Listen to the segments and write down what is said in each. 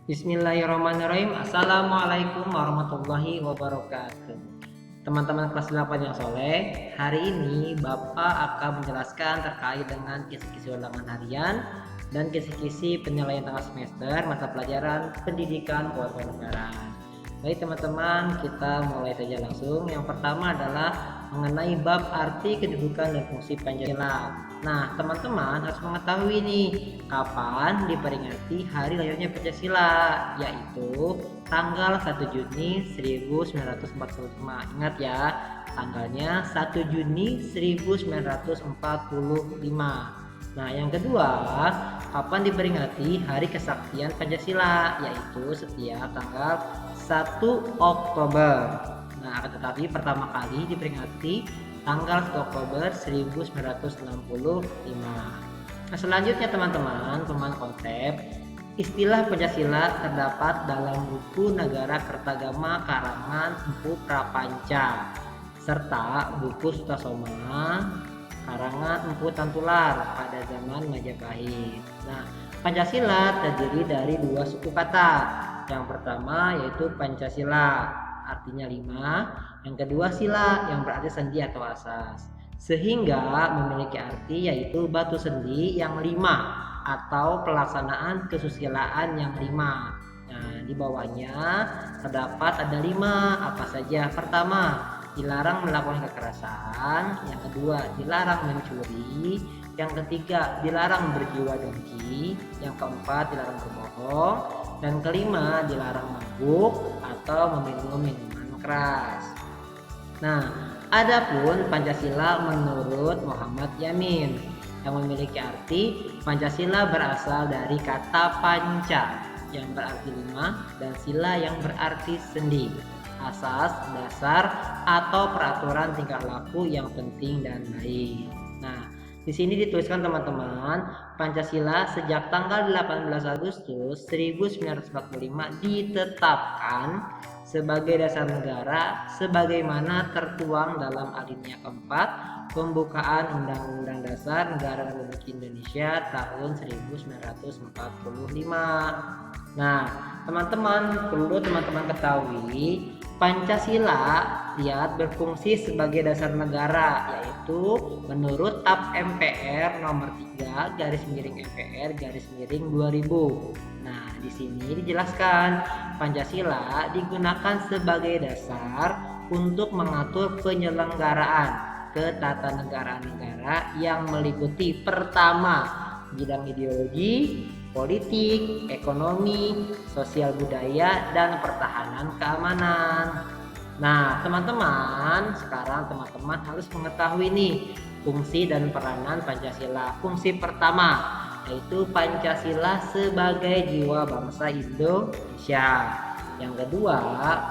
Bismillahirrahmanirrahim. Assalamualaikum warahmatullahi wabarakatuh. Teman-teman kelas 8 yang soleh, hari ini Bapak akan menjelaskan terkait dengan kisi-kisi ulangan harian dan kisi-kisi penilaian tengah semester mata pelajaran pendidikan kewarganegaraan. Baik teman-teman, kita mulai saja langsung. Yang pertama adalah mengenai bab arti kedudukan dan fungsi Pancasila. Nah, teman-teman harus mengetahui nih kapan diperingati hari lahirnya Pancasila, yaitu tanggal 1 Juni 1945. Ingat ya, tanggalnya 1 Juni 1945. Nah, yang kedua, kapan diperingati hari kesaktian Pancasila, yaitu setiap tanggal 1 Oktober. Nah, tetapi pertama kali diperingati tanggal 1 Oktober 1965. Nah, selanjutnya teman-teman, pemahaman konsep istilah Pancasila terdapat dalam buku Negara Kertagama karangan Empu Prapanca serta buku Sutasoma karangan Empu Tantular pada zaman Majapahit. Nah, Pancasila terdiri dari dua suku kata. Yang pertama yaitu Pancasila, artinya 5. Yang kedua sila, yang berarti sendi atau asas. Sehingga memiliki arti yaitu batu sendi yang 5 atau pelaksanaan kesusilaan yang 5. Nah, di bawahnya terdapat ada 5, apa saja? Pertama, dilarang melakukan kekerasan. Yang kedua, dilarang mencuri. Yang ketiga, dilarang berjiwa dengki. Yang keempat, dilarang berbohong. Dan kelima, dilarang mabuk atau meminum minuman keras. Nah, adapun Pancasila menurut Muhammad Yamin yang memiliki arti Pancasila berasal dari kata panca yang berarti 5 dan sila yang berarti sendi, asas, dasar, atau peraturan tingkah laku yang penting dan baik. Nah, di sini dituliskan teman-teman, Pancasila sejak tanggal 18 Agustus 1945 ditetapkan sebagai dasar negara sebagaimana tertuang dalam alinea keempat pembukaan Undang-Undang Dasar Negara Republik Indonesia tahun 1945. Nah, teman-teman perlu teman-teman ketahui Pancasila berfungsi sebagai dasar negara, yaitu menurut TAP MPR nomor 3 garis miring MPR garis miring 2000. Nah, di sini dijelaskan Pancasila digunakan sebagai dasar untuk mengatur penyelenggaraan ketatanegaraan negara yang meliputi pertama, bidang ideologi, politik, ekonomi, sosial budaya, dan pertahanan keamanan. Nah, teman-teman, sekarang teman-teman harus mengetahui nih fungsi dan peranan Pancasila. Fungsi pertama yaitu Pancasila sebagai jiwa bangsa Indonesia. Yang kedua,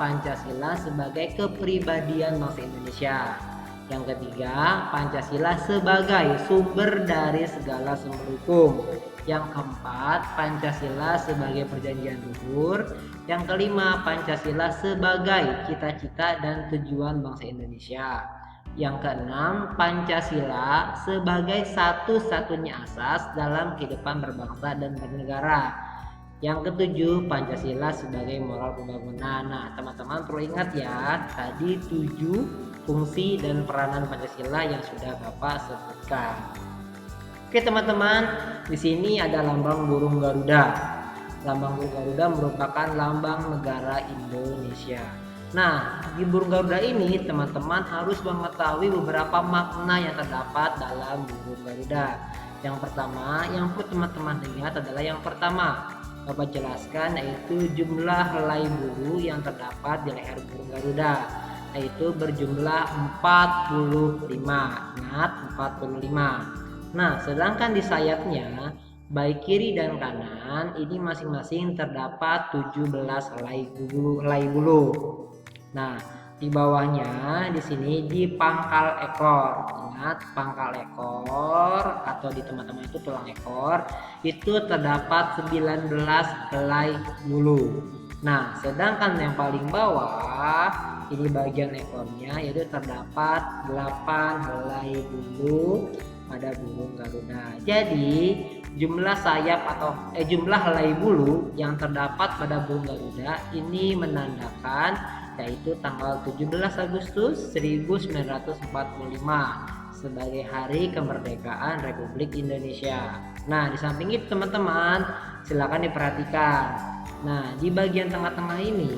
Pancasila sebagai kepribadian bangsa Indonesia. Yang ketiga, Pancasila sebagai sumber dari segala sumber hukum. Yang keempat, Pancasila sebagai perjanjian luhur. Yang kelima, Pancasila sebagai cita-cita dan tujuan bangsa Indonesia. Yang keenam, Pancasila sebagai satu-satunya asas dalam kehidupan berbangsa dan bernegara. Yang ketujuh, Pancasila sebagai moral pembangunan. Nah, teman-teman perlu ingat ya, tadi 7 fungsi dan peranan Pancasila yang sudah Bapak sebutkan. Oke teman-teman, di sini ada lambang burung Garuda. Lambang burung Garuda merupakan lambang negara Indonesia. Nah, di burung Garuda ini teman-teman harus mengetahui beberapa makna yang terdapat dalam burung Garuda. Yang pertama, yang perlu teman-teman lihat adalah yang pertama, Bapak jelaskan yaitu jumlah helai bulu yang terdapat di leher burung Garuda, yaitu berjumlah 45. Ingat, 45. Nah, sedangkan di sayapnya baik kiri dan kanan ini masing-masing terdapat 17 helai bulu. Nah, di bawahnya di sini di pangkal ekor. Ingat, pangkal ekor atau di teman-teman itu tulang ekor itu terdapat 19 helai bulu. Nah, sedangkan yang paling bawah ini bagian ekornya yaitu terdapat 8 helai bulu pada burung Garuda. Jadi jumlah sayap atau jumlah helai bulu yang terdapat pada burung Garuda ini menandakan yaitu tanggal 17 Agustus 1945 sebagai hari kemerdekaan Republik Indonesia. Nah, di samping itu teman-teman, silakan diperhatikan. Nah, di bagian tengah-tengah ini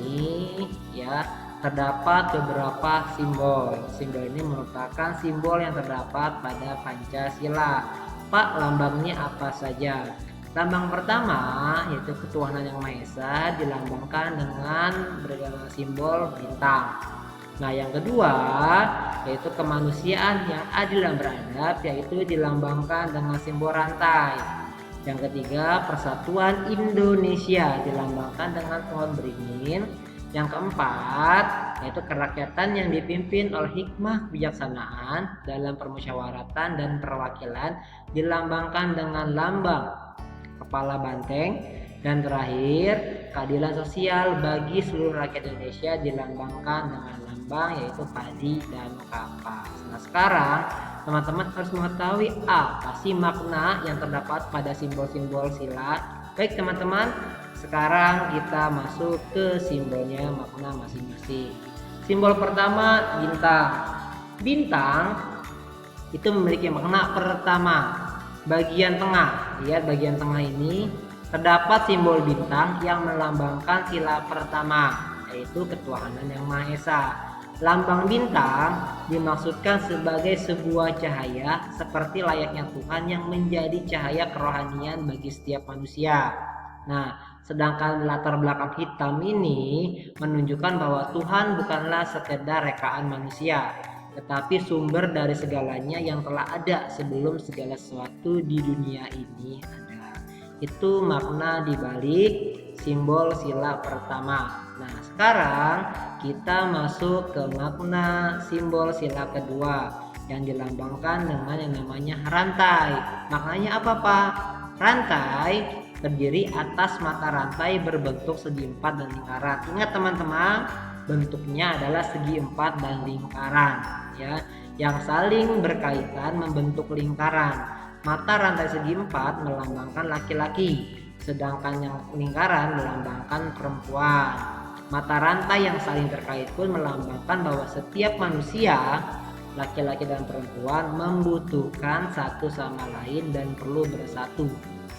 ya terdapat beberapa simbol. Simbol ini merupakan simbol yang terdapat pada Pancasila. Pak, lambangnya apa saja? Lambang pertama yaitu ketuhanan yang Maha Esa dilambangkan dengan simbol bintang. Nah, yang kedua yaitu kemanusiaan yang adil dan beradab, yaitu dilambangkan dengan simbol rantai. Yang ketiga, persatuan Indonesia dilambangkan dengan pohon beringin. Yang keempat, yaitu kerakyatan yang dipimpin oleh hikmah kebijaksanaan dalam permusyawaratan dan perwakilan dilambangkan dengan lambang kepala banteng. Dan terakhir, keadilan sosial bagi seluruh rakyat Indonesia dilambangkan dengan lambang yaitu padi dan kapas. Nah, sekarang teman-teman harus mengetahui apa sih makna yang terdapat pada simbol-simbol sila. Baik teman-teman, sekarang kita masuk ke simbolnya, makna masing-masing. Simbol pertama, bintang. Bintang itu memiliki makna pertama. Bagian tengah, lihat bagian tengah ini terdapat simbol bintang yang melambangkan sila pertama, yaitu ketuhanan yang Maha Esa. Lambang bintang dimaksudkan sebagai sebuah cahaya seperti layaknya Tuhan yang menjadi cahaya kerohanian bagi setiap manusia. Nah, sedangkan latar belakang hitam ini menunjukkan bahwa Tuhan bukanlah sekedar rekaan manusia, tetapi sumber dari segalanya yang telah ada sebelum segala sesuatu di dunia ini ada. Itu makna dibalik simbol sila pertama. Nah, sekarang kita masuk ke makna simbol sila kedua yang dilambangkan dengan yang namanya rantai. Maknanya apa, Pak? Rantai terdiri atas mata rantai berbentuk segi empat dan lingkaran. Ingat teman-teman, bentuknya adalah segi empat dan lingkaran ya, yang saling berkaitan membentuk lingkaran. Mata rantai segi empat melambangkan laki-laki, sedangkan yang lingkaran melambangkan perempuan. Mata rantai yang saling terkait pun melambangkan bahwa setiap manusia, laki-laki dan perempuan, membutuhkan satu sama lain dan perlu bersatu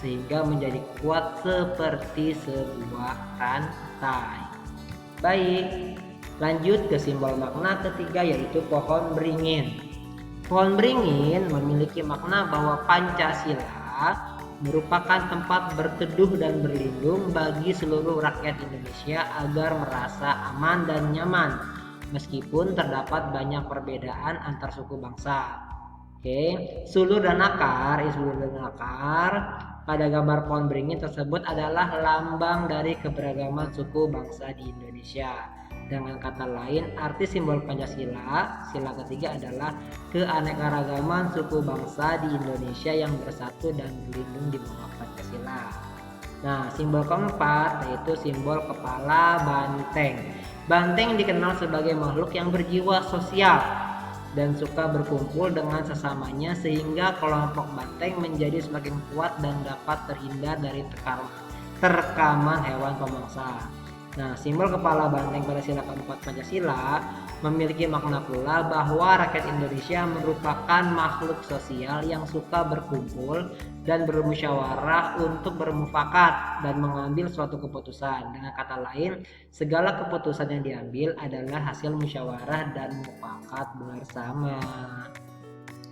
sehingga menjadi kuat seperti sebuah rantai. Baik, lanjut ke simbol makna ketiga yaitu pohon beringin. Pohon beringin memiliki makna bahwa Pancasila merupakan tempat berteduh dan berlindung bagi seluruh rakyat Indonesia agar merasa aman dan nyaman meskipun terdapat banyak perbedaan antar suku bangsa. Sulur dan akar pada gambar pohon beringin tersebut adalah lambang dari keberagaman suku bangsa di Indonesia. Dengan kata lain, arti simbol Pancasila, sila ketiga adalah keanekaragaman suku bangsa di Indonesia yang bersatu dan berlindung di bawah Pancasila. Nah, simbol keempat yaitu simbol kepala banteng. Banteng dikenal sebagai makhluk yang berjiwa sosial dan suka berkumpul dengan sesamanya sehingga kelompok banteng menjadi semakin kuat dan dapat terhindar dari terkaman hewan pemangsa. Nah, simbol kepala banteng pada sila keempat Pancasila memiliki makna pula bahwa rakyat Indonesia merupakan makhluk sosial yang suka berkumpul dan bermusyawarah untuk bermufakat dan mengambil suatu keputusan. Dengan kata lain, segala keputusan yang diambil adalah hasil musyawarah dan mufakat bersama.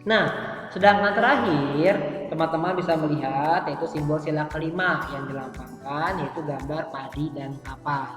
Nah, sedangkan terakhir teman-teman bisa melihat yaitu simbol sila kelima yang dilambangkan yaitu gambar padi dan kapas.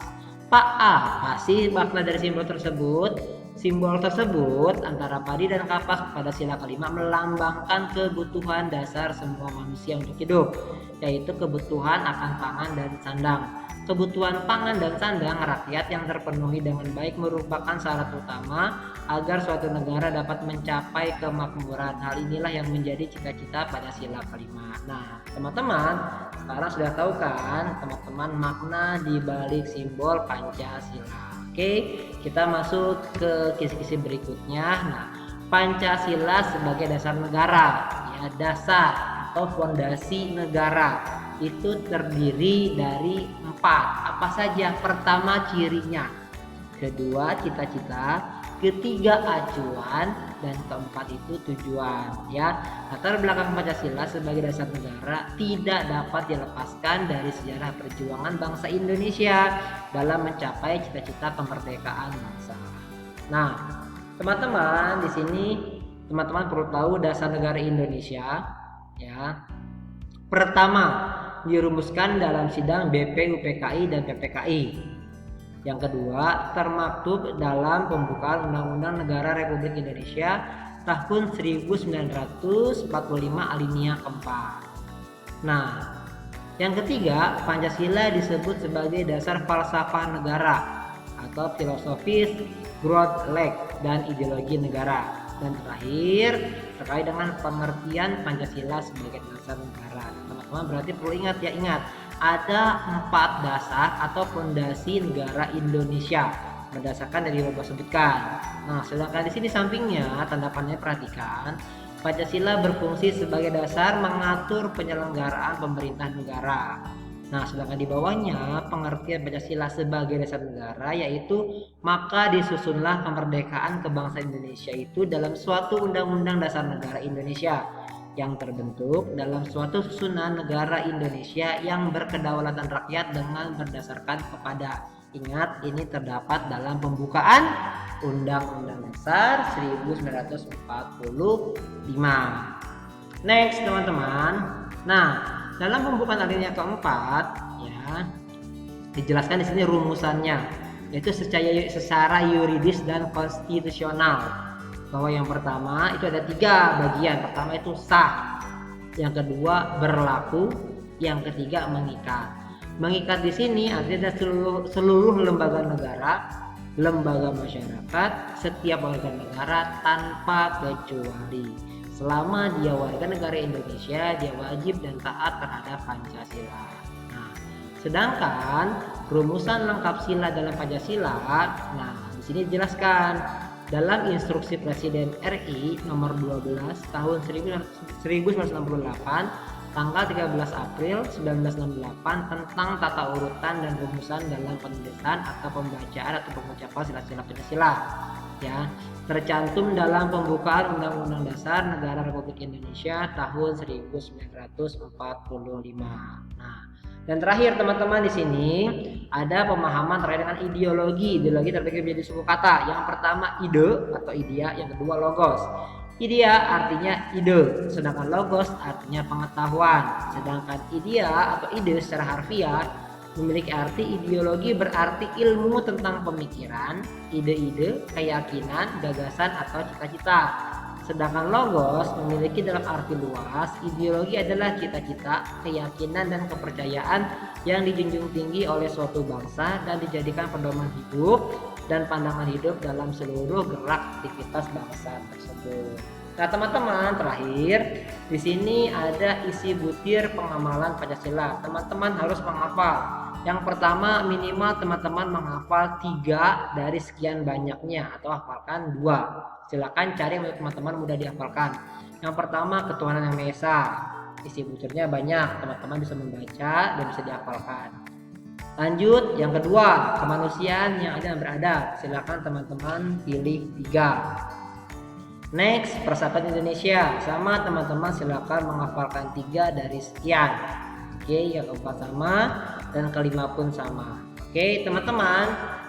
Pak, apa sih makna dari simbol tersebut? Simbol tersebut antara padi dan kapas pada sila kelima melambangkan kebutuhan dasar semua manusia untuk hidup, yaitu kebutuhan akan pangan dan sandang. Kebutuhan pangan dan sandang rakyat yang terpenuhi dengan baik merupakan syarat utama agar suatu negara dapat mencapai kemakmuran. Hal inilah yang menjadi cita-cita pada sila kelima. Nah, teman-teman, sekarang sudah tahu kan teman-teman makna di balik simbol Pancasila. Oke, kita masuk ke kisi-kisi berikutnya. Nah, Pancasila sebagai dasar negara, ya dasar atau fondasi negara itu terdiri dari 4. Apa saja? Pertama, cirinya. Kedua, cita-cita. Ketiga, acuan. Dan keempat itu tujuan. Ya, latar belakang Pancasila sebagai dasar negara tidak dapat dilepaskan dari sejarah perjuangan bangsa Indonesia dalam mencapai cita-cita kemerdekaan bangsa. Nah, teman-teman, di sini teman-teman perlu tahu dasar negara Indonesia. Ya, pertama dirumuskan dalam sidang BP, UPKI, dan PPKI. Yang kedua, termaktub dalam pembukaan Undang-Undang Negara Republik Indonesia tahun 1945 alinea keempat. Nah, yang ketiga, Pancasila disebut sebagai dasar falsafah negara atau filosofis ground leg dan ideologi negara. Dan terakhir, terkait dengan pengertian Pancasila sebagai dasar negara. Teman-teman berarti perlu ingat ya, ingat ada 4 dasar atau fondasi negara Indonesia berdasarkan dari yang saya sebutkan. Nah, sedangkan di sini sampingnya tanda panahnya perhatikan, Pancasila berfungsi sebagai dasar mengatur penyelenggaraan pemerintahan negara. Nah, sedangkan di bawahnya pengertian Pancasila sebagai dasar negara yaitu maka disusunlah kemerdekaan kebangsaan Indonesia itu dalam suatu undang-undang dasar negara Indonesia yang terbentuk dalam suatu susunan negara Indonesia yang berkedaulatan rakyat dengan berdasarkan kepada, ingat ini terdapat dalam pembukaan Undang-Undang Dasar 1945. Next teman-teman. Nah, dalam pembukaan alinea keempat ya dijelaskan di sini rumusannya, yaitu secara yuridis dan konstitusional, bahwa yang pertama itu ada 3 bagian. Pertama itu sah, yang kedua berlaku, yang ketiga mengikat. Mengikat di sini artinya seluruh lembaga negara, lembaga masyarakat, setiap warga negara tanpa kecuali. Selama dia warga negara Indonesia, dia wajib dan taat terhadap Pancasila. Nah, sedangkan rumusan lengkap sila dalam Pancasila, nah di sini dijelaskan dalam Instruksi Presiden RI nomor 12 tahun 1968 tanggal 13 April 1968 tentang tata urutan dan rumusan dalam penulisan atau pembacaan atau pengucapan sila-sila Pancasila. Ya, tercantum dalam pembukaan Undang-Undang Dasar Negara Republik Indonesia tahun 1945. Nah, dan terakhir teman-teman di sini ada pemahaman terkait dengan ideologi. Ideologi terbagi menjadi suku kata. Yang pertama ide atau idea, yang kedua logos. Idea artinya ide, sedangkan logos artinya pengetahuan. Sedangkan idea atau ide secara harfiah memiliki arti ideologi berarti ilmu tentang pemikiran, ide-ide, keyakinan, gagasan atau cita-cita. Sedangkan logos memiliki dalam arti luas, ideologi adalah cita-cita, keyakinan dan kepercayaan yang dijunjung tinggi oleh suatu bangsa dan dijadikan pedoman hidup dan pandangan hidup dalam seluruh gerak aktivitas bangsa tersebut. Nah, teman-teman, terakhir di sini ada isi butir pengamalan Pancasila. Teman-teman harus menghafal. Yang pertama, minimal teman-teman menghafal 3 dari sekian banyaknya atau hafalkan 2. Silakan cari untuk teman-teman mudah dihafalkan. Yang pertama, ketuhanan yang Maha Esa. Isi butirnya banyak, teman-teman bisa membaca dan bisa dihafalkan. Lanjut, yang kedua, kemanusiaan yang adil dan beradab. Silakan teman-teman pilih 3. Next, persatuan Indonesia. Sama teman-teman silakan menghafalkan 3 dari sekian. Oke, yang keempat sama dan kelima pun sama. Oke, teman-teman,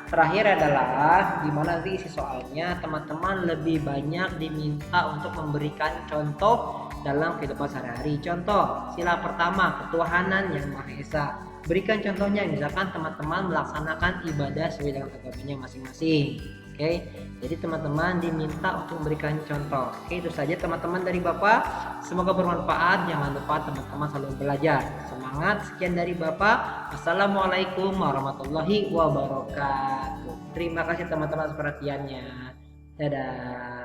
terakhir adalah gimana nanti isi soalnya. Teman-teman lebih banyak diminta untuk memberikan contoh dalam kehidupan sehari-hari. Contoh, sila pertama, ketuhanan yang Maha Esa. Berikan contohnya, misalkan teman-teman melaksanakan ibadah sesuai dengan agamanya masing-masing. Oke, jadi teman-teman diminta untuk memberikan contoh. Oke, itu saja teman-teman dari Bapak. Semoga bermanfaat. Jangan lupa teman-teman selalu belajar. Semangat. Sekian dari Bapak. Assalamualaikum warahmatullahi wabarakatuh. Terima kasih teman-teman perhatiannya. Dadah.